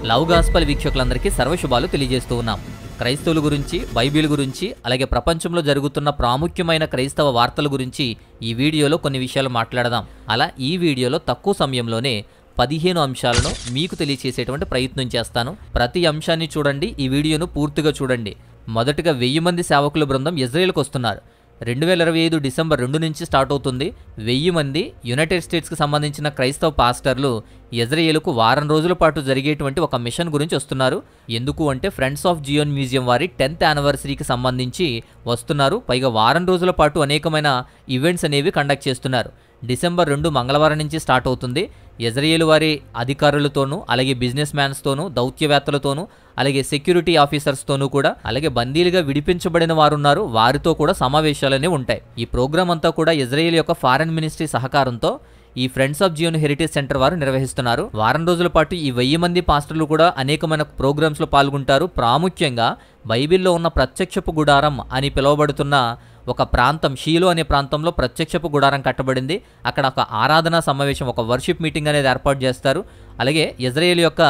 Love gospel వీక్షకులందరికీ సర్వశుభాలు తెలియజేస్తూ ఉన్నాం. క్రైస్తవుల గురించి, బైబిల్ గురించి, అలాగే ప్రపంచంలో జరుగుతున్న ప్రాముఖ్యమైన క్రైస్తవ వార్తల గురించి ఈ వీడియోలో కొన్ని విషయాలు మాట్లాడదాం. అలా ఈ వీడియోలో తక్కువ సమయంలోనే 15 అంశాలను మీకు తెలియచేసేటువంటి ప్రయత్నం చేస్తాను. ప్రతి అంశాన్ని చూడండి, ఈ వీడియోను పూర్తిగా చూడండి. మొదటగా 1000 మంది సేవకుల బృందం ఇజ్రాయెల్కి వస్తున్నారు. 2025 డిసెంబర్ 2 నుంచి స్టార్ట్ అవుతుంది. 1000 మంది యునైటెడ్ స్టేట్స్కి సంబంధించిన క్రైస్తవ పాస్టర్లు ఇజ్రాయెల్కు వారం రోజుల పాటు జరిగేటువంటి ఒక మిషన్ గురించి వస్తున్నారు. ఎందుకు అంటే ఫ్రెండ్స్ ఆఫ్ జియోన్ మ్యూజియం వారి 10th యానివర్సరీకి సంబంధించి వస్తున్నారు. పైగా వారం రోజుల పాటు అనేకమైన ఈవెంట్స్ అనేవి కండక్ట్ చేస్తున్నారు. డిసెంబర్ 2 మంగళవారం నుంచి స్టార్ట్ అవుతుంది. ఇజ్రాయెల్ వారి అధికారులతోనూ, అలాగే బిజినెస్ మ్యాన్స్తోనూ, దౌత్యవేత్తలతోనూ, అలాగే సెక్యూరిటీ ఆఫీసర్స్తోనూ కూడా, అలాగే బందీలుగా విడిపించబడిన వారు ఉన్నారు, వారితో కూడా సమావేశాలనే ఉంటాయి. ఈ ప్రోగ్రాం అంతా కూడా ఇజ్రాయెల్ యొక్క ఫారెన్ మినిస్ట్రీ సహకారంతో ఈ friends of Zion heritage centre వారు నిర్వహిస్తున్నారు. వారం రోజుల పాటు ఈ 1000 మంది పాస్టర్లు కూడా అనేకమైన ప్రోగ్రామ్స్లో పాల్గొంటారు. ప్రాముఖ్యంగా బైబిల్లో ఉన్న ప్రత్యక్షపు గుడారం అని పిలువబడుతున్న ఒక ప్రాంతం, షీలో అనే ప్రాంతంలో ప్రత్యక్షపు గుడారం కట్టబడింది. అక్కడ ఒక ఆరాధనా సమావేశం, ఒక వర్షిప్ మీటింగ్ అనేది ఏర్పాటు చేస్తారు. అలాగే ఇజ్రాయెల్ యొక్క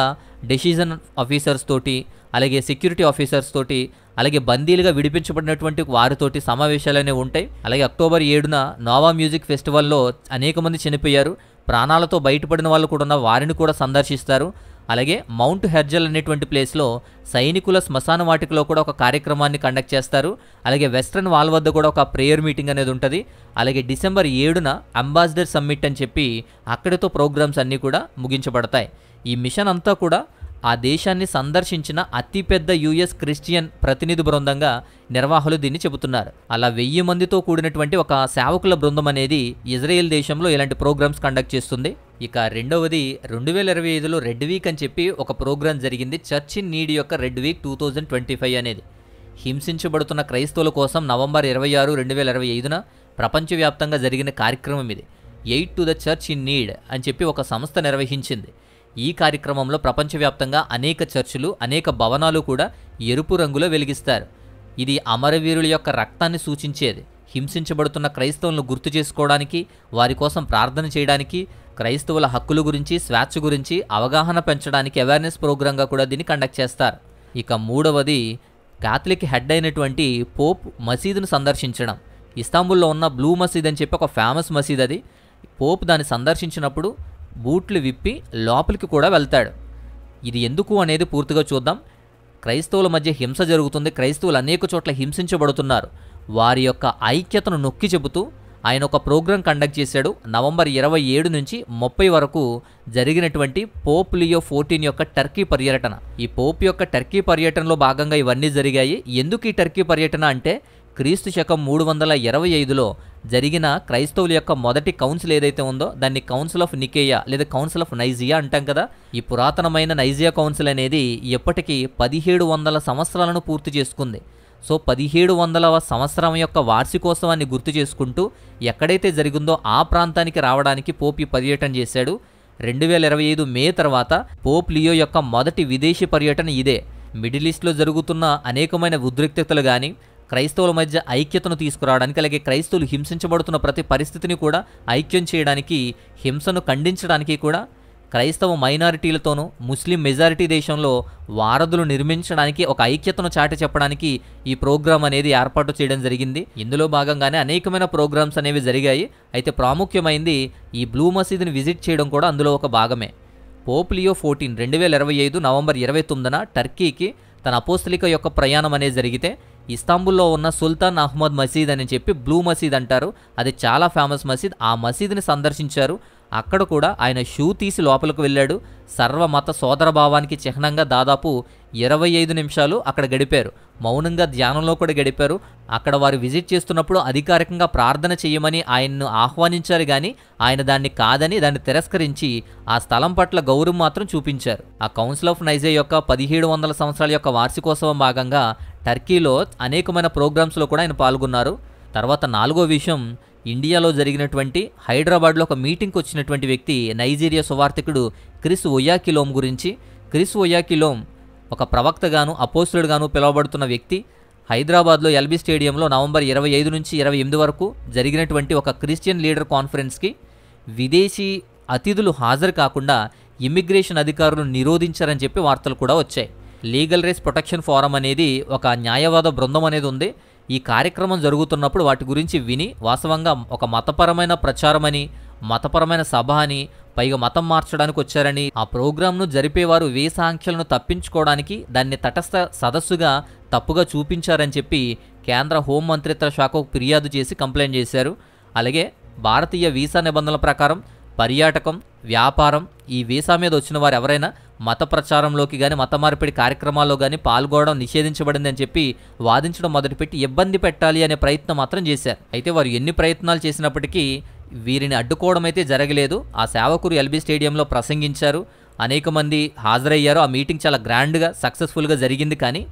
డెసిజన్ ఆఫీసర్స్ తోటి, అలాగే సెక్యూరిటీ ఆఫీసర్స్ తోటి, అలాగే బందీలుగా విడిపించబడినటువంటి వారితోటి సమావేశాలు అనేవి ఉంటాయి. అలాగే అక్టోబర్ 7న నోవా మ్యూజిక్ ఫెస్టివల్లో అనేక మంది చనిపోయారు. ప్రాణాలతో బయటపడిన వాళ్ళు కూడా ఉన్న వారిని కూడా సందర్శిస్తారు. అలాగే మౌంట్ హెర్జల్ అనేటువంటి ప్లేస్లో సైనికుల శ్మశాన వాటికలో కూడా ఒక కార్యక్రమాన్ని కండక్ట్ చేస్తారు. అలాగే వెస్ట్రన్ వాల్ వద్ద కూడా ఒక ప్రేయర్ మీటింగ్ అనేది ఉంటుంది. అలాగే డిసెంబర్ 7న అంబాసిడర్ సమ్మిట్ అని చెప్పి అక్కడితో ప్రోగ్రామ్స్ అన్నీ కూడా ముగించబడతాయి. ఈ మిషన్ అంతా కూడా ఆ దేశాన్ని సందర్శించిన అతిపెద్ద యుఎస్ క్రిస్టియన్ ప్రతినిధి బృందంగా నిర్వాహకులు దీన్ని చెబుతున్నారు. అలా 1000 మందితో కూడినటువంటి ఒక సేవకుల బృందం అనేది ఇజ్రాయెల్ దేశంలో ఇలాంటి ప్రోగ్రామ్స్ కండక్ట్ చేస్తుంది. ఇక రెండవది 2025లో రెడ్ వీక్ అని చెప్పి ఒక ప్రోగ్రాం జరిగింది. చర్చ్ ఇన్ నీడ్ యొక్క రెడ్ వీక్ 2025 అనేది హింసించబడుతున్న క్రైస్తవుల కోసం నవంబర్ 26, 2025న ప్రపంచవ్యాప్తంగా జరిగిన కార్యక్రమం ఇది. Aid to the church in need అని చెప్పి ఒక సంస్థ నిర్వహించింది. ఈ కార్యక్రమంలో ప్రపంచవ్యాప్తంగా అనేక చర్చిలు, అనేక భవనాలు కూడా ఎరుపు రంగులో వెలిగిస్తారు. ఇది అమరవీరుల యొక్క రక్తాన్ని సూచించేది. హింసించబడుతున్న క్రైస్తవులను గుర్తు చేసుకోవడానికి, వారి కోసం ప్రార్థన చేయడానికి, క్రైస్తవుల హక్కుల గురించి, స్వేచ్ఛ గురించి అవగాహన పెంచడానికి అవేర్నెస్ ప్రోగ్రాంగా కూడా దీన్ని కండక్ట్ చేస్తారు. ఇక మూడవది కాథలిక్ హెడ్ అయినటువంటి పోప్ మసీదును సందర్శించడం. ఇస్తాంబుల్లో ఉన్న బ్లూ మసీద్ అని చెప్పి ఒక ఫేమస్ మసీద్ అది. పోప్ దాన్ని సందర్శించినప్పుడు బూట్లు విప్పి లోపలికి కూడా వెళ్తాడు. ఇది ఎందుకు అనేది పూర్తిగా చూద్దాం. క్రైస్తవుల మధ్య హింస జరుగుతుంది. క్రైస్తవులు అనేక చోట్ల హింసించబడుతున్నారు. వారి యొక్క ఐక్యతను నొక్కి చెబుతూ ఆయన ఒక ప్రోగ్రాం కండక్ట్ చేశాడు. నవంబర్ 27 నుంచి 30 వరకు జరిగినటువంటి పోప్ లియో 14 యొక్క టర్కీ పర్యటన. ఈ పోప్ యొక్క టర్కీ పర్యటనలో భాగంగా ఇవన్నీ జరిగాయి. ఎందుకు ఈ టర్కీ పర్యటన అంటే క్రీస్తు శకం 325లో జరిగిన క్రైస్తవుల యొక్క మొదటి కౌన్సిల్ ఏదైతే ఉందో దాన్ని కౌన్సిల్ ఆఫ్ నికేయా లేదా కౌన్సిల్ ఆఫ్ నైజియా అంటాం కదా. ఈ పురాతనమైన నైజియా కౌన్సిల్ అనేది ఎప్పటికీ 1700 సంవత్సరాలను పూర్తి చేసుకుంది. సో 1700వ సంవత్సరం యొక్క వార్షికోత్సవాన్ని గుర్తు చేసుకుంటూ ఎక్కడైతే జరిగిందో ఆ ప్రాంతానికి రావడానికి పోప్ ఈ పర్యటన చేశాడు. 2025 మే తర్వాత పోప్ లియో యొక్క మొదటి విదేశీ పర్యటన ఇదే. మిడిల్ ఈస్ట్లో జరుగుతున్న అనేకమైన ఉద్రిక్తతలు కానీ, క్రైస్తవుల మధ్య ఐక్యతను తీసుకురావడానికి, అలాగే క్రైస్తవులు హింసించబడుతున్న ప్రతి పరిస్థితిని కూడా ఐక్యం చేయడానికి, హింసను ఖండించడానికి కూడా క్రైస్తవ మైనారిటీలతోనూ ముస్లిం మెజారిటీ దేశంలో వారధులు నిర్మించడానికి ఒక ఐక్యతను చాటి చెప్పడానికి ఈ ప్రోగ్రాం అనేది ఏర్పాటు చేయడం జరిగింది. ఇందులో భాగంగానే అనేకమైన ప్రోగ్రామ్స్ అనేవి జరిగాయి. అయితే ప్రాముఖ్యమైంది ఈ బ్లూ మసీదుని విజిట్ చేయడం కూడా అందులో ఒక భాగమే. పోప్ లియో 14 2025 నవంబర్ 29న టర్కీకి తన అపోస్తలిక యొక్క ప్రయాణం అనేది జరిగితే ఇస్తాంబుల్లో ఉన్న సుల్తాన్ అహ్మద్ మసీద్ అని చెప్పి బ్లూ మసీద్ అంటారు. అది చాలా ఫేమస్ మసీద్. ఆ మసీద్ని సందర్శించారు. అక్కడ కూడా ఆయన షూ తీసి లోపలికి వెళ్ళాడు. సర్వమత సోదరభావానికి చిహ్నంగా దాదాపు 25 నిమిషాలు అక్కడ గడిపారు. మౌనంగా ధ్యానంలో కూడా గడిపారు. అక్కడ వారు విజిట్ చేస్తున్నప్పుడు అధికారికంగా ప్రార్థన చేయమని ఆయన్ను ఆహ్వానించారు, కానీ ఆయన దాన్ని కాదని, దాన్ని తిరస్కరించి ఆ స్థలం పట్ల గౌరవం మాత్రం చూపించారు. ఆ కౌన్సిల్ ఆఫ్ నైజియా యొక్క 1700 సంవత్సరాల యొక్క వార్షికోత్సవం భాగంగా టర్కీలో అనేకమైన ప్రోగ్రామ్స్లో కూడా ఆయన పాల్గొన్నారు. తర్వాత 4వ విషయం, ఇండియాలో జరిగినటువంటి హైదరాబాద్లో ఒక మీటింగ్కి వచ్చినటువంటి వ్యక్తి నైజీరియా సువార్థికుడు క్రిస్ ఒయాకిలోమ్ గురించి. క్రిస్ ఒయాకిలోమ్ ఒక ప్రవక్తగాను, అపోస్తలుడుగాను పిలువబడుతున్న వ్యక్తి. హైదరాబాద్లో ఎల్బీ స్టేడియంలో నవంబర్ 25 నుంచి 28 వరకు జరిగినటువంటి ఒక క్రిస్టియన్ లీడర్ కాన్ఫరెన్స్కి విదేశీ అతిథులు హాజరు కాకుండా ఇమ్మిగ్రేషన్ అధికారులు నిరోధించారని చెప్పి వార్తలు కూడా వచ్చాయి. లీగల్ రైట్స్ ప్రొటెక్షన్ ఫోరం అనేది ఒక న్యాయవాద బృందం అనేది ఉంది. ఈ కార్యక్రమం జరుగుతున్నప్పుడు వాటి గురించి విని వాస్తవంగా ఒక మతపరమైన ప్రచారమని, మతపరమైన సభ అని, పైగా మతం మార్చడానికి వచ్చారని, ఆ ప్రోగ్రాంను జరిపేవారు వీసా ఆంక్షలను తప్పించుకోవడానికి దాన్ని తటస్థ సదస్సుగా తప్పుగా చూపించారని చెప్పి కేంద్ర హోంమంత్రిత్వ శాఖకు ఫిర్యాదు చేసి కంప్లైంట్ చేశారు. అలాగే భారతీయ వీసా నిబంధనల ప్రకారం పర్యాటకం, వ్యాపారం, ఈ వీసా మీద వచ్చిన వారు ఎవరైనా మత ప్రచారంలోకి కానీ మత మార్పిడి కార్యక్రమాల్లో కానీ పాల్గొనడం నిషేధించబడింది అని చెప్పి వాదించడం మొదలుపెట్టి ఇబ్బంది పెట్టాలి అనే ప్రయత్నం మాత్రం చేశారు. అయితే వారు ఎన్ని ప్రయత్నాలు చేసినప్పటికీ వీరిని అడ్డుకోవడం అయితే జరగలేదు. ఆ సేవకులు ఎల్బీ స్టేడియంలో ప్రసంగించారు, అనేక మంది హాజరయ్యారు. ఆ మీటింగ్ చాలా గ్రాండ్గా సక్సెస్ఫుల్గా జరిగింది. కానీ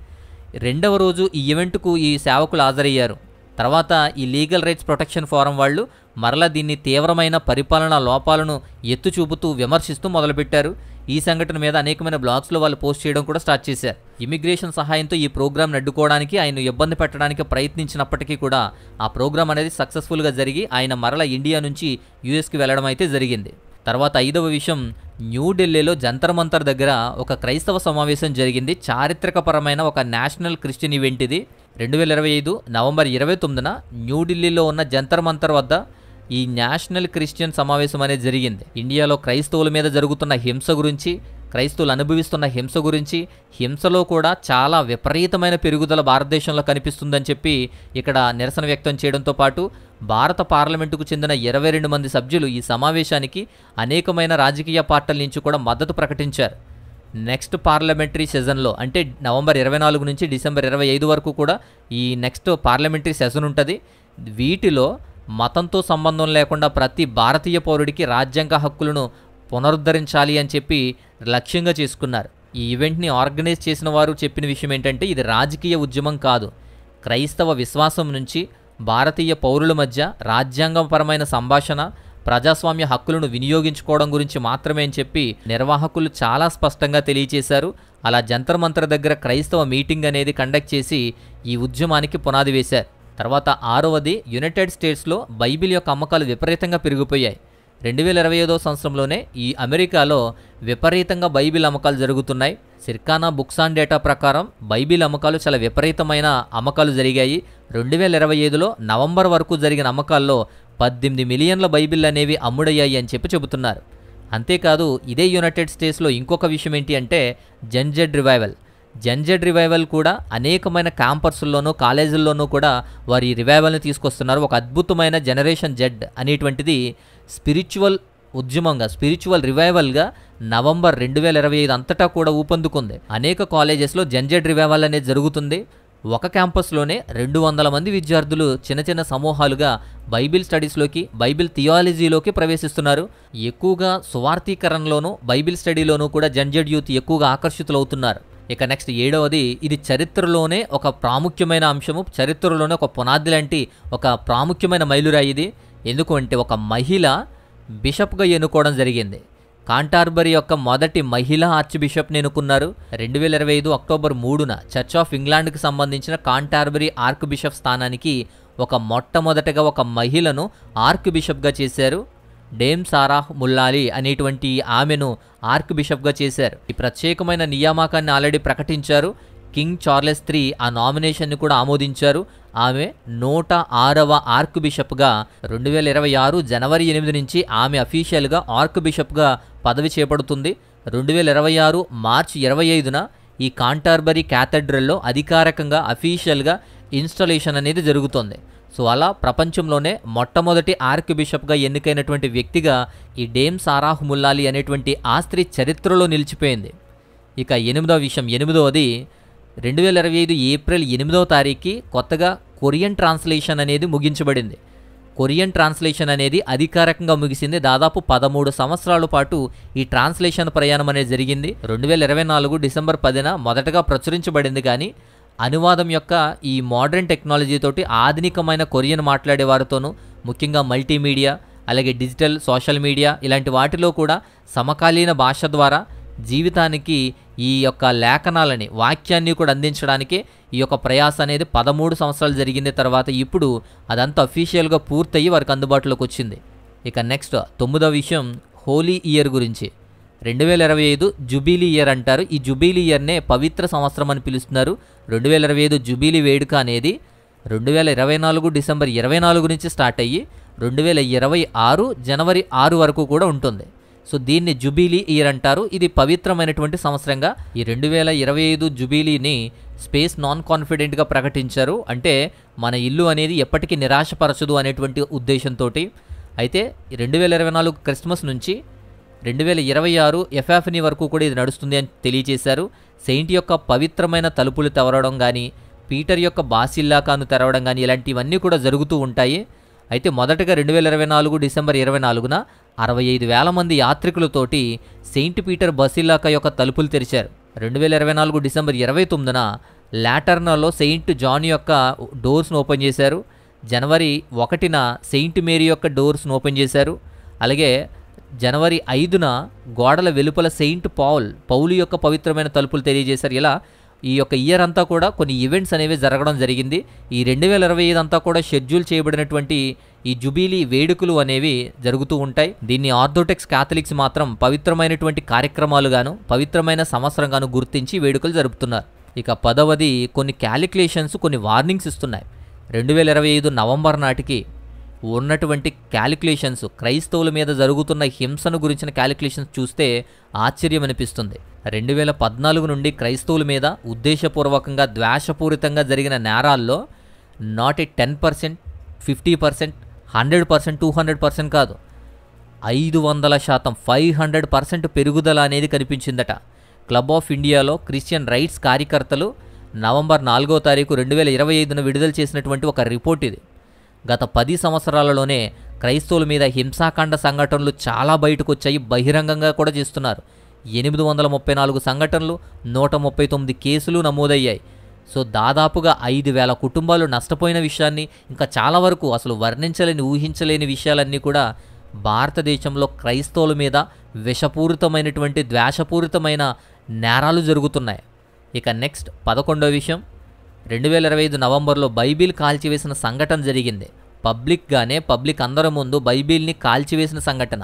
రెండవ రోజు ఈ ఈవెంట్కు ఈ సేవకులు హాజరయ్యారు. తర్వాత ఈ లీగల్ రైట్స్ ప్రొటెక్షన్ ఫోరం వాళ్ళు మరలా దీన్ని తీవ్రమైన పరిపాలనా లోపాలను ఎత్తు చూపుతూ విమర్శిస్తూ మొదలుపెట్టారు. ఈ సంఘటన మీద అనేకమైన బ్లాగ్స్లో వాళ్ళు పోస్ట్ చేయడం కూడా స్టార్ట్ చేశారు. ఇమిగ్రేషన్ సహాయంతో ఈ ప్రోగ్రాంను అడ్డుకోవడానికి, ఆయన ఇబ్బంది పెట్టడానికి ప్రయత్నించినప్పటికీ కూడా ఆ ప్రోగ్రాం అనేది సక్సెస్ఫుల్గా జరిగి ఆయన మరలా ఇండియా నుంచి యూఎస్కి వెళ్ళడం అయితే జరిగింది. తర్వాత 5వ విషయం, న్యూఢిల్లీలో జంతర్ మంతర్ దగ్గర ఒక క్రైస్తవ సమావేశం జరిగింది. చారిత్రకపరమైన ఒక నేషనల్ క్రిస్టియన్ ఈవెంట్ ఇది. 2025 నవంబర్ 29న న్యూఢిల్లీలో ఉన్న జంతర్ మంతర్ వద్ద ఈ నేషనల్ క్రిస్టియన్ సమావేశం అనేది జరిగింది. ఇండియాలో క్రైస్తవుల మీద జరుగుతున్న హింస గురించి, క్రైస్తవులు అనుభవిస్తున్న హింస గురించి, హింసలో కూడా చాలా విపరీతమైన పెరుగుదల భారతదేశంలో కనిపిస్తుందని చెప్పి ఇక్కడ నిరసన వ్యక్తం చేయడంతో పాటు భారత పార్లమెంటుకు చెందిన 22 మంది సభ్యులు ఈ సమావేశానికి అనేకమైన రాజకీయ పార్టీల నుంచి కూడా మద్దతు ప్రకటించారు. నెక్స్ట్ పార్లమెంటరీ సెషన్లో అంటే నవంబర్ 24 నుంచి డిసెంబర్ 25 వరకు కూడా ఈ నెక్స్ట్ పార్లమెంటరీ సెషన్ ఉంటుంది. వీటిలో మతంతో సంబంధం లేకుండా ప్రతి భారతీయ పౌరుడికి రాజ్యాంగ హక్కులను పునరుద్ధరించాలి అని చెప్పి లక్ష్యంగా చేసుకున్నారు. ఈ ఈవెంట్ని ఆర్గనైజ్ చేసిన వారు చెప్పిన విషయం ఏంటంటే, ఇది రాజకీయ ఉద్యమం కాదు, క్రైస్తవ విశ్వాసం నుంచి భారతీయ పౌరుల మధ్య రాజ్యాంగపరమైన సంభాషణ, ప్రజాస్వామ్య హక్కులను వినియోగించుకోవడం గురించి మాత్రమే అని చెప్పి నిర్వాహకులు చాలా స్పష్టంగా తెలియచేశారు. అలా జంతర్ మంతర్ దగ్గర క్రైస్తవ మీటింగ్ అనేది కండక్ట్ చేసి ఈ ఉద్యమానికి పునాది వేశారు. తర్వాత 6వది, యునైటెడ్ స్టేట్స్లో బైబిల్ యొక్క అమ్మకాలు విపరీతంగా పెరిగిపోయాయి. 2025 సంవత్సరంలోనే ఈ అమెరికాలో విపరీతంగా బైబిల్ అమ్మకాలు జరుగుతున్నాయి. సిర్కానా బుక్స్ ఆన్ డేటా ప్రకారం బైబిల్ అమ్మకాలు చాలా విపరీతమైన అమ్మకాలు జరిగాయి. 2025లో నవంబర్ వరకు జరిగిన అమ్మకాల్లో 18 మిలియన్ల బైబిల్ అనేవి అమ్ముడయ్యాయి అని చెప్పి చెబుతున్నారు. అంతేకాదు ఇదే యునైటెడ్ స్టేట్స్లో ఇంకొక విషయం ఏంటి అంటే జెన్జెడ్ రివైవల్ కూడా అనేకమైన క్యాంపస్ల్లోనూ కాలేజీల్లోనూ కూడా వారి రివైవల్ని తీసుకొస్తున్నారు. ఒక అద్భుతమైన జనరేషన్ జెడ్ అనేటువంటిది స్పిరిచువల్ ఉద్యమంగా, స్పిరిచువల్ రివైవల్గా నవంబర్ 2025 అంతటా కూడా ఊపందుకుంది. అనేక కాలేజెస్లో జెన్జెడ్ రివైవల్ అనేది జరుగుతుంది. ఒక క్యాంపస్లోనే 200 మంది విద్యార్థులు చిన్న చిన్న సమూహాలుగా బైబిల్ స్టడీస్లోకి, బైబిల్ థియాలజీలోకి ప్రవేశిస్తున్నారు. ఎక్కువగా సువార్థీకరణలోనూ బైబిల్ స్టడీలోనూ కూడా జెన్జెడ్ యూత్ ఎక్కువగా ఆకర్షితులవుతున్నారు. ఇక నెక్స్ట్ 7వది, ఇది చరిత్రలోనే ఒక ప్రాముఖ్యమైన అంశము, చరిత్రలోనే ఒక పునాది లాంటి ఒక ప్రాముఖ్యమైన మైలురాయి ఇది. ఎందుకు అంటే ఒక మహిళ బిషప్గా ఎన్నుకోవడం జరిగింది. కాంటార్బరీ యొక్క మొదటి మహిళా ఆర్చ్ బిషప్ని ఎన్నుకున్నారు. 2025 అక్టోబర్ 3న చర్చ్ ఆఫ్ ఇంగ్లాండ్కి సంబంధించిన కాంటార్బరీ ఆర్క్ బిషప్ స్థానానికి మొట్టమొదటగా ఒక మహిళను ఆర్క్ బిషప్గా చేశారు. డేమ్ సారాహ్ ముల్లాలి అనేటువంటి ఆమెను ఆర్క్ బిషప్గా చేశారు. ఈ ప్రత్యేకమైన నియామకాన్ని ఆల్రెడీ ప్రకటించారు. కింగ్ చార్లెస్ III ఆ నామినేషన్ని కూడా ఆమోదించారు. ఆమె 106వ ఆర్క్ బిషప్గా 2026 జనవరి 8 నుంచి ఆమె అఫీషియల్గా ఆర్క్ బిషప్గా పదవి చేపడుతుంది. 2026 మార్చి 25న ఈ కాంటార్బరీ క్యాథెడ్రల్లో అధికారికంగా అఫీషియల్గా ఇన్స్టాలేషన్ అనేది జరుగుతుంది. సో అలా ప్రపంచంలోనే మొట్టమొదటి ఆర్క్ బిషప్గా ఎన్నికైనటువంటి వ్యక్తిగా ఈ డేమ్ సారాహ్ ముల్లాలి అనేటువంటి ఆ స్త్రీ చరిత్రలో నిలిచిపోయింది. ఇక 8వ విషయం, 8వది 2025 ఏప్రిల్ 8వ తారీఖుకి కొత్తగా కొరియన్ ట్రాన్స్లేషన్ అనేది ముగించబడింది. కొరియన్ ట్రాన్స్లేషన్ అనేది అధికారికంగా ముగిసింది. దాదాపు 13 సంవత్సరాల పాటు ఈ ట్రాన్స్లేషన్ ప్రయాణం అనేది జరిగింది. 2024 డిసెంబర్ 10న మొదటగా ప్రచురించబడింది. కానీ అనువాదం యొక్క ఈ మోడర్న్ టెక్నాలజీ తోటి ఆధునికమైన కొరియన్ మాట్లాడే వారితోనూ, ముఖ్యంగా మల్టీమీడియా, అలాగే డిజిటల్ సోషల్ మీడియా ఇలాంటి వాటిలో కూడా సమకాలీన భాష ద్వారా జీవితానికి ఈ యొక్క లేఖనాలని, వాక్యాన్ని కూడా అందించడానికే ఈ యొక్క ప్రయాస అనేది 13 సంవత్సరాలు జరిగింది. తర్వాత ఇప్పుడు అదంతా అఫీషియల్గా పూర్తయ్యి వారికి అందుబాటులోకి వచ్చింది. ఇక నెక్స్ట్ 9వ విషయం, హోలీ ఇయర్ గురించి. 2025 జుబిలీ ఇయర్ అంటారు. ఈ జుబిలీ ఇయర్నే పవిత్ర సంవత్సరం అని పిలుస్తున్నారు. 2025 జుబిలీ వేడుక అనేది 2024 డిసెంబర్ 24 నుంచి స్టార్ట్ అయ్యి 2026 జనవరి 6 వరకు కూడా ఉంటుంది. సో దీన్ని జుబిలీ ఇయర్ అంటారు. ఇది పవిత్రమైనటువంటి సంవత్సరంగా ఈ 2025 జుబిలీని స్పేస్ నాన్ కాన్ఫిడెంట్గా ప్రకటించారు. అంటే మన ఇల్లు అనేది ఎప్పటికీ నిరాశపరచదు అనేటువంటి ఉద్దేశంతో. అయితే 2024 క్రిస్మస్ నుంచి 2026 ఎఫ్ఎఫ్ని వరకు కూడా ఇది నడుస్తుంది అని తెలియజేశారు. సెయింట్ యొక్క పవిత్రమైన తలుపులు తెరవడం కానీ, పీటర్ యొక్క బాసిల్లాకాను తెరవడం కానీ ఇలాంటివన్నీ కూడా జరుగుతూ ఉంటాయి. అయితే మొదటగా 2024 డిసెంబర్ 24న 65,000 మంది యాత్రికులతోటి సెయింట్ పీటర్ బసిల్లాకా యొక్క తలుపులు తెరిచారు. 2024 డిసెంబర్ 29న లాటర్నాలో సెయింట్ జాన్ యొక్క డోర్స్ను ఓపెన్ చేశారు. జనవరి 1న సెయింట్ మేరీ యొక్క డోర్స్ను ఓపెన్ చేశారు. అలాగే జనవరి 5న గోడల వెలుపల సెయింట్ పౌలు యొక్క పవిత్రమైన తలుపులు తెలియజేశారు. ఇలా ఈ యొక్క ఇయర్ అంతా కూడా కొన్ని ఈవెంట్స్ అనేవి జరగడం జరిగింది. ఈ 2025 అంతా కూడా షెడ్యూల్ చేయబడినటువంటి ఈ జుబిలీ వేడుకలు అనేవి జరుగుతూ ఉంటాయి. దీన్ని ఆర్థోడాక్స్ క్యాథలిక్స్ మాత్రం పవిత్రమైనటువంటి కార్యక్రమాలుగాను, పవిత్రమైన సంవత్సరంగాను గుర్తించి వేడుకలు జరుపుతున్నారు. ఇక 10వది కొన్ని క్యాలిక్యులేషన్స్, కొన్ని వార్నింగ్స్ ఇస్తున్నాయి. 2025 నవంబర్ నాటికి ఉన్నటువంటి క్యాలిక్యులేషన్స్, క్రైస్తవుల మీద జరుగుతున్న హింసను గురించిన క్యాలిక్యులేషన్స్ చూస్తే ఆశ్చర్యం అనిపిస్తుంది. 2014 నుండి క్రైస్తవుల మీద ఉద్దేశపూర్వకంగా ద్వేషపూరితంగా జరిగిన నేరాల్లో నాట్ ఏ 10%, 50%, 100%, 200% కాదు, 500%, 500% పెరుగుదల అనేది కనిపించిందట. క్లబ్ ఆఫ్ ఇండియాలో క్రిస్టియన్ రైట్స్ కార్యకర్తలు నవంబర్ 4వ తారీఖు 2025న విడుదల చేసినటువంటి ఒక రిపోర్ట్ ఇది. గత 10 సంవత్సరాలలోనే క్రైస్తవుల మీద హింసాకాండ సంఘటనలు చాలా బయటకు వచ్చాయి. బహిరంగంగా కూడా చేస్తున్నారు. 834 సంఘటనలు, 139 కేసులు నమోదయ్యాయి. సో దాదాపుగా 5,000 కుటుంబాలు నష్టపోయిన విషయాన్ని, ఇంకా చాలా వరకు అసలు వర్ణించలేని, ఊహించలేని విషయాలన్నీ కూడా భారతదేశంలో క్రైస్తవుల మీద విషపూరితమైనటువంటి, ద్వేషపూరితమైన నేరాలు జరుగుతున్నాయి. ఇక నెక్స్ట్ 11వ విషయం, 2025 నవంబర్లో బైబిల్ కాల్చివేసిన సంఘటన జరిగింది. పబ్లిక్ అందరి ముందు బైబిల్ని కాల్చివేసిన సంఘటన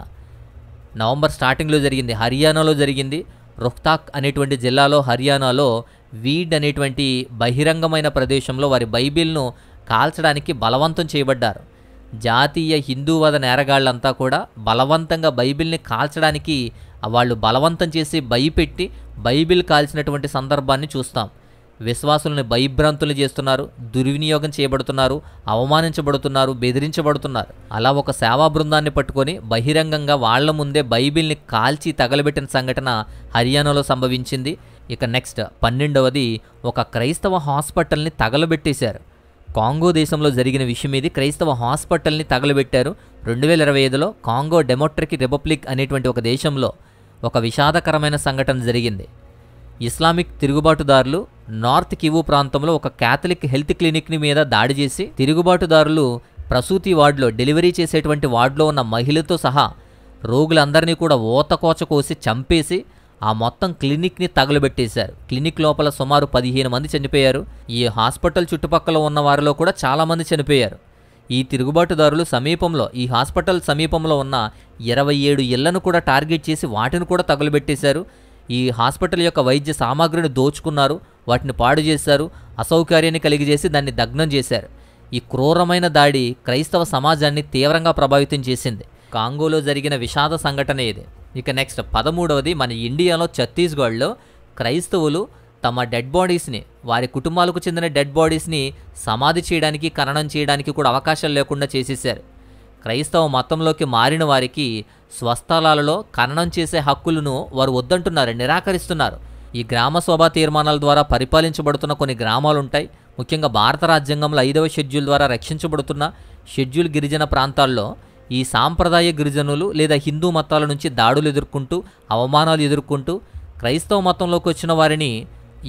నవంబర్ స్టార్టింగ్లో జరిగింది. హర్యానాలో జరిగింది. రోహ్తాక్ అనేటువంటి జిల్లాలో, హర్యానాలో వీడ్ అనేటువంటి బహిరంగమైన ప్రదేశంలో వారి బైబిల్ను కాల్చడానికి బలవంతం చేయబడ్డారు. జాతీయ హిందూవాద నేరగాళ్లంతా కూడా బలవంతంగా బైబిల్ని కాల్చడానికి వాళ్ళు బలవంతం చేసి భయపెట్టి బైబిల్ కాల్చినటువంటి సందర్భాన్ని చూస్తాం. విశ్వాసులను భయభ్రాంతులు చేస్తున్నారు, దుర్వినియోగం చేయబడుతున్నారు, అవమానించబడుతున్నారు, బెదిరించబడుతున్నారు. అలా ఒక సేవా బృందాన్ని పట్టుకొని బహిరంగంగా వాళ్ల ముందే బైబిల్ని కాల్చి తగలబెట్టిన సంఘటన హర్యానాలో సంభవించింది. ఇక నెక్స్ట్ 12వది, ఒక క్రైస్తవ హాస్పిటల్ని తగలబెట్టేశారు. కాంగో దేశంలో జరిగిన విషయం ఇది. క్రైస్తవ హాస్పిటల్ని తగలబెట్టారు. 2025లో కాంగో డెమోక్రటిక్ రిపబ్లిక్ అనేటువంటి ఒక దేశంలో ఒక విషాదకరమైన సంఘటన జరిగింది. ఇస్లామిక్ తిరుగుబాటుదారులు నార్త్ కివు ప్రాంతంలో ఒక క్యాథలిక్ హెల్త్ క్లినిక్ని మీద దాడి చేసి, తిరుగుబాటుదారులు ప్రసూతి వార్డులో, డెలివరీ చేసేటువంటి వార్డులో ఉన్న మహిళతో సహా రోగులందరినీ కూడా ఓతకోచ కోసి చంపేసి ఆ మొత్తం క్లినిక్ని తగలబెట్టేశారు. క్లినిక్ లోపల సుమారు 15 మంది చనిపోయారు. ఈ హాస్పిటల్ చుట్టుపక్కల ఉన్న వారిలో కూడా చాలామంది చనిపోయారు. ఈ తిరుగుబాటుదారులు ఈ హాస్పిటల్ సమీపంలో ఉన్న 27 ఇళ్లను కూడా టార్గెట్ చేసి వాటిని కూడా తగలబెట్టేశారు. ఈ హాస్పిటల్ యొక్క వైద్య సామాగ్రిని దోచుకున్నారు, వాటిని పాడు చేశారు, అసౌకర్యాన్ని కలిగజేసి దాన్ని దగ్నం చేశారు. ఈ క్రూరమైన దాడి క్రైస్తవ సమాజాన్ని తీవ్రంగా ప్రభావితం చేసింది. కాంగోలో జరిగిన విషాద సంఘటన ఇది. ఇక నెక్స్ట్ 13వది, మన ఇండియాలో ఛత్తీస్గఢ్లో క్రైస్తవులు తమ డెడ్ బాడీస్ని, వారి కుటుంబాలకు చెందిన డెడ్ బాడీస్ని సమాధి చేయడానికి, ఖననం చేయడానికి కూడా అవకాశాలు లేకుండా చేసేశారు. క్రైస్తవ మతంలోకి మారిన వారికి స్వస్థలాలలో ఖననం చేసే హక్కులను వారు వద్దంటున్నారు, నిరాకరిస్తున్నారు. ఈ గ్రామ సభా తీర్మానాల ద్వారా పరిపాలించబడుతున్న కొన్ని గ్రామాలుంటాయి. ముఖ్యంగా భారత రాజ్యాంగంలో 5వ షెడ్యూల్ ద్వారా రక్షించబడుతున్న షెడ్యూల్ గిరిజన ప్రాంతాల్లో ఈ సాంప్రదాయ గిరిజనులు లేదా హిందూ మతాల నుంచి దాడులు ఎదుర్కొంటూ, అవమానాలు ఎదుర్కొంటూ, క్రైస్తవ మతంలోకి వచ్చిన వారిని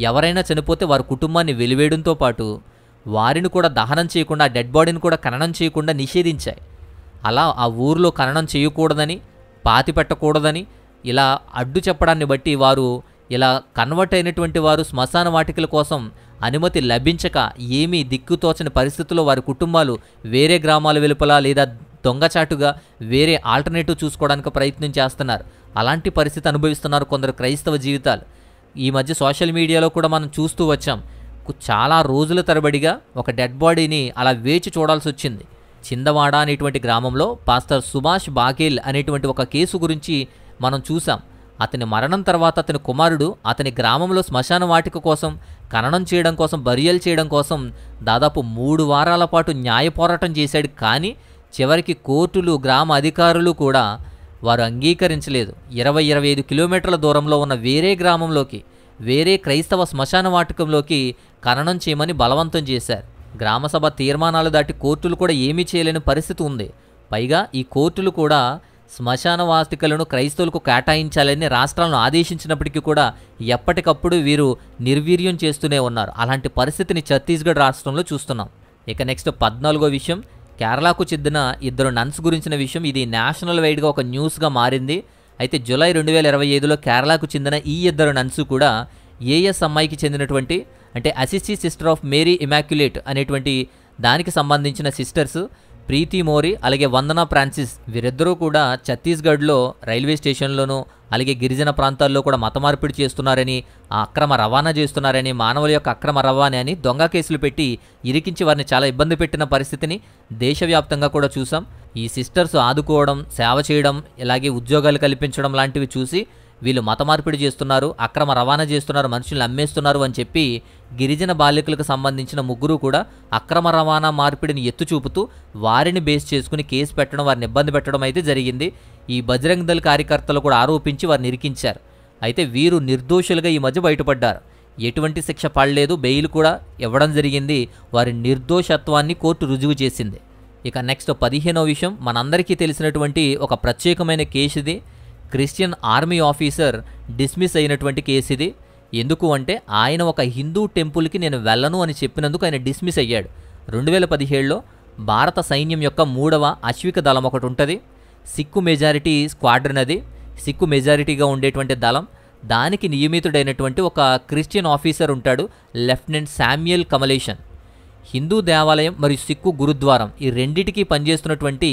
ఎవరైనా చనిపోతే వారి కుటుంబాన్ని వెలివేయడంతో పాటు వారిని కూడా దహనం చేయకుండా, డెడ్ బాడీని కూడా ఖననం చేయకుండా నిషేధించాయి. అలా ఆ ఊరిలో ఖననం చేయకూడదని, పాతి పెట్టకూడదని ఇలా అడ్డు చెప్పడాన్ని బట్టి వారు ఇలా కన్వర్ట్ అయినటువంటి వారు శ్మశాన వాటికల కోసం అనుమతి లభించక ఏమీ దిక్కుతోచని పరిస్థితుల్లో వారి కుటుంబాలు వేరే గ్రామాల వెలుపల లేదా దొంగచాటుగా వేరే ఆల్టర్నేటివ్ చూసుకోవడానికి ప్రయత్నం చేస్తున్నారు. అలాంటి పరిస్థితి అనుభవిస్తున్నారు కొందరు క్రైస్తవ జీవితాలు. ఈ మధ్య సోషల్ మీడియాలో కూడా మనం చూస్తూ వచ్చాం. చాలా రోజుల తరబడిగా ఒక డెడ్ బాడీని అలా వేచి చూడాల్సి వచ్చింది. చిందవాడ అనేటువంటి గ్రామంలో పాస్టర్ సుభాష్ బాఘేల్ అనేటువంటి ఒక కేసు గురించి మనం చూసాం. అతని మరణం తర్వాత అతని కుమారుడు అతని గ్రామంలో శ్మశాన వాటిక కోసం, ఖననం చేయడం కోసం, బరియల్ చేయడం కోసం దాదాపు 3 వారాల పాటు న్యాయ పోరాటం చేశాడు. కానీ చివరికి కోర్టులు, గ్రామ అధికారులు కూడా వారు అంగీకరించలేదు. 20-25 కిలోమీటర్ల దూరంలో ఉన్న వేరే గ్రామంలోకి, వేరే క్రైస్తవ శ్మశాన వాటికంలోకి ఖననం చేయమని బలవంతం చేశారు. గ్రామసభ తీర్మానాలు దాటి కోర్టులు కూడా ఏమీ చేయలేని పరిస్థితి ఉంది. పైగా ఈ కోర్టులు కూడా శ్మశాన వాటికలను క్రైస్తవులకు కేటాయించాలని రాష్ట్రాలను ఆదేశించినప్పటికీ కూడా ఎప్పటికప్పుడు వీరు నిర్వీర్యం చేస్తూనే ఉన్నారు. అలాంటి పరిస్థితిని ఛత్తీస్గఢ్ రాష్ట్రంలో చూస్తున్నాం. ఇక నెక్స్ట్ 14వ విషయం, కేరళకు చెందిన 2 నన్స్ గురించిన విషయం. ఇది నేషనల్ వైడ్గా ఒక న్యూస్గా మారింది. అయితే జూలై 2025లో కేరళకు చెందిన ఈ 2 నన్స్ కూడా ఏఎస్ అమ్మాయికి చెందినటువంటి, అంటే అసిస్టీ సిస్టర్ ఆఫ్ మేరీ ఇమాక్యులేట్ అనేటువంటి దానికి సంబంధించిన సిస్టర్స్ ప్రీతి మోరీ అలాగే వందనా ఫ్రాన్సిస్, వీరిద్దరూ కూడా ఛత్తీస్గఢ్లో రైల్వే స్టేషన్లోనూ అలాగే గిరిజన ప్రాంతాల్లో కూడా మత మార్పిడి చేస్తున్నారని, అక్రమ రవాణా చేస్తున్నారని, మానవుల యొక్క అక్రమ రవాణా అని దొంగ కేసులు పెట్టి ఇరికించి వారిని చాలా ఇబ్బంది పెట్టిన పరిస్థితిని దేశవ్యాప్తంగా కూడా చూసాం. ఈ సిస్టర్స్ ఆదుకోవడం, సేవ చేయడం, ఇలాగే ఉద్యోగాలు కల్పించడం లాంటివి చూసి వీళ్ళు మత మార్పిడి చేస్తున్నారు, అక్రమ రవాణా చేస్తున్నారు, మనుషుల్ని అమ్మేస్తున్నారు అని చెప్పి గిరిజన బాలికలకు సంబంధించిన 3 కూడా అక్రమ రవాణా మార్పిడిని ఎత్తు చూపుతూ వారిని బేస్ చేసుకుని కేసు పెట్టడం, వారిని ఇబ్బంది పెట్టడం అయితే జరిగింది. ఈ బజరంగ్ దళ్ కార్యకర్తలు కూడా ఆరోపించి వారిని ఇరికించారు. అయితే వీరు నిర్దోషులుగా ఈ మధ్య బయటపడ్డారు. ఎటువంటి శిక్ష పడలేదు, బెయిల్ కూడా ఇవ్వడం జరిగింది. వారి నిర్దోషత్వాన్ని కోర్టు రుజువు చేసింది. ఇక నెక్స్ట్ 15వ విషయం, మనందరికీ తెలిసినటువంటి ఒక ప్రత్యేకమైన కేసు ఇది. క్రిస్టియన్ ఆర్మీ ఆఫీసర్ డిస్మిస్ అయినటువంటి కేసు ఇది. ఎందుకు అంటే ఆయన ఒక హిందూ టెంపుల్కి నేను వెళ్ళను అని చెప్పినందుకు ఆయన డిస్మిస్ అయ్యాడు. 2017లో భారత సైన్యం యొక్క 3వ అశ్విక దళం ఒకటి ఉంటుంది. సిక్కు మెజారిటీ స్క్వాడ్రన్, అది సిక్కు మెజారిటీగా ఉండేటువంటి దళం. దానికి నియమితుడైనటువంటి ఒక క్రిస్టియన్ ఆఫీసర్ ఉంటాడు, లెఫ్టినెంట్ శామ్యుయల్ కమలేషన్. హిందూ దేవాలయం మరియు సిక్కు గురుద్వారం ఈ రెండిటికి పనిచేస్తున్నటువంటి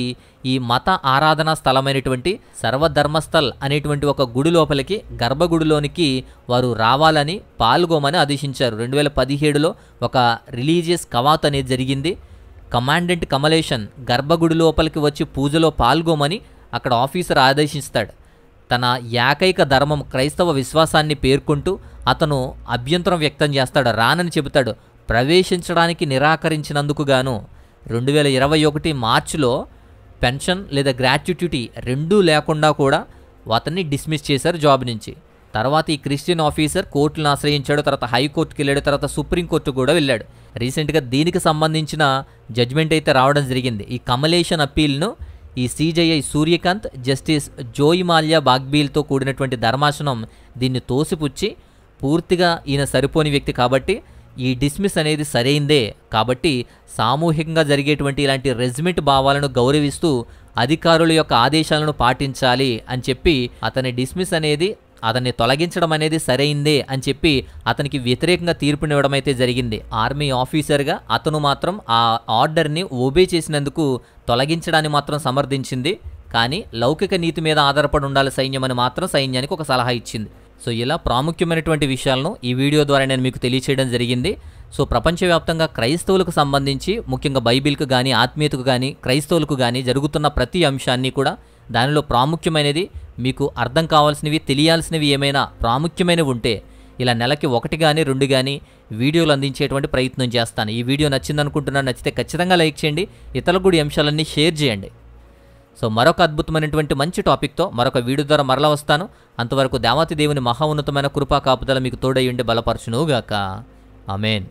ఈ మత ఆరాధనా స్థలమైనటువంటి సర్వధర్మస్థల్ అనేటువంటి ఒక గుడి లోపలికి, గర్భగుడిలోనికి వారు రావాలని, పాల్గొమని ఆదేశించారు. 2017లో ఒక రిలీజియస్ కవాత్ అనేది జరిగింది. కమాండెంట్ కమలేషన్ గర్భగుడి లోపలికి వచ్చి పూజలో పాల్గొమని అక్కడ ఆఫీసర్ ఆదేశిస్తాడు. తన ఏకైక ధర్మం క్రైస్తవ విశ్వాసాన్ని పేర్కొంటూ అతను అభ్యంతరం వ్యక్తం చేస్తాడు, రానని చెబుతాడు. ప్రవేశించడానికి నిరాకరించినందుకు గాను 2021 మార్చిలో పెన్షన్ లేదా గ్రాట్యుటీ 2 లేకుండా కూడా అతన్ని డిస్మిస్ చేశారు జాబ్ నుంచి. తర్వాత ఈ క్రిస్టియన్ ఆఫీసర్ కోర్టులను ఆశ్రయించాడు, తర్వాత హైకోర్టుకి వెళ్ళాడు, తర్వాత సుప్రీంకోర్టు కూడా వెళ్ళాడు. రీసెంట్గా దీనికి సంబంధించిన జడ్జ్మెంట్ అయితే రావడం జరిగింది. ఈ కమలేషన్ అప్పీల్ను ఈ సిజేఐ సూర్యకాంత్, జస్టిస్ జోయి మాల్యా బాగ్బీల్తో కూడినటువంటి ధర్మాసనం దీన్ని తోసిపుచ్చి, పూర్తిగా ఈయన సరిపోని వ్యక్తి కాబట్టి ఈ డిస్మిస్ అనేది సరైందే, కాబట్టి సామూహికంగా జరిగేటువంటి ఇలాంటి రెజిమెంట్ భావాలను గౌరవిస్తూ అధికారుల యొక్క ఆదేశాలను పాటించాలి అని చెప్పి అతని డిస్మిస్ అనేది, అతన్ని తొలగించడం అనేది సరైందే అని చెప్పి అతనికి వ్యతిరేకంగా తీర్పునివ్వడం అయితే జరిగింది. ఆర్మీ ఆఫీసర్గా అతను మాత్రం ఆ ఆర్డర్ని ఓబే చేసినందుకు తొలగించడాన్ని మాత్రం సమర్థించింది. కానీ లౌకిక నీతి మీద ఆధారపడి ఉండాలి సైన్యం అని మాత్రం సైన్యానికి ఒక సలహా ఇచ్చింది. సో ఇలా ప్రాముఖ్యమైనటువంటి విషయాలను ఈ వీడియో ద్వారా నేను మీకు తెలియచేయడం జరిగింది. సో ప్రపంచవ్యాప్తంగా క్రైస్తవులకు సంబంధించి, ముఖ్యంగా బైబిల్కు కానీ, ఆత్మీయతకు కానీ, క్రైస్తవులకు కానీ జరుగుతున్న ప్రతి అంశాన్ని కూడా, దానిలో ప్రాముఖ్యమైనది, మీకు అర్థం కావాల్సినవి, తెలియాల్సినవి ఏమైనా ప్రాముఖ్యమైనవి ఉంటే ఇలా నెలకి 1 కానీ 2 కానీ వీడియోలు అందించేటువంటి ప్రయత్నం చేస్తాను. ఈ వీడియో నచ్చిందనుకుంటున్నాను. నచ్చితే ఖచ్చితంగా లైక్ చేయండి, ఇతరులకు కూడా అంశాలన్నీ షేర్ చేయండి. సో మరొక అద్భుతమైనటువంటి మంచి టాపిక్తో మరొక వీడియో ద్వారా మరలా వస్తాను. అంతవరకు దేవాతి దేవుని మహా ఉన్నతమైన కృపా కాపుదల మీకు తోడై ఉండి బలపరచునుగాక. ఆమేన్.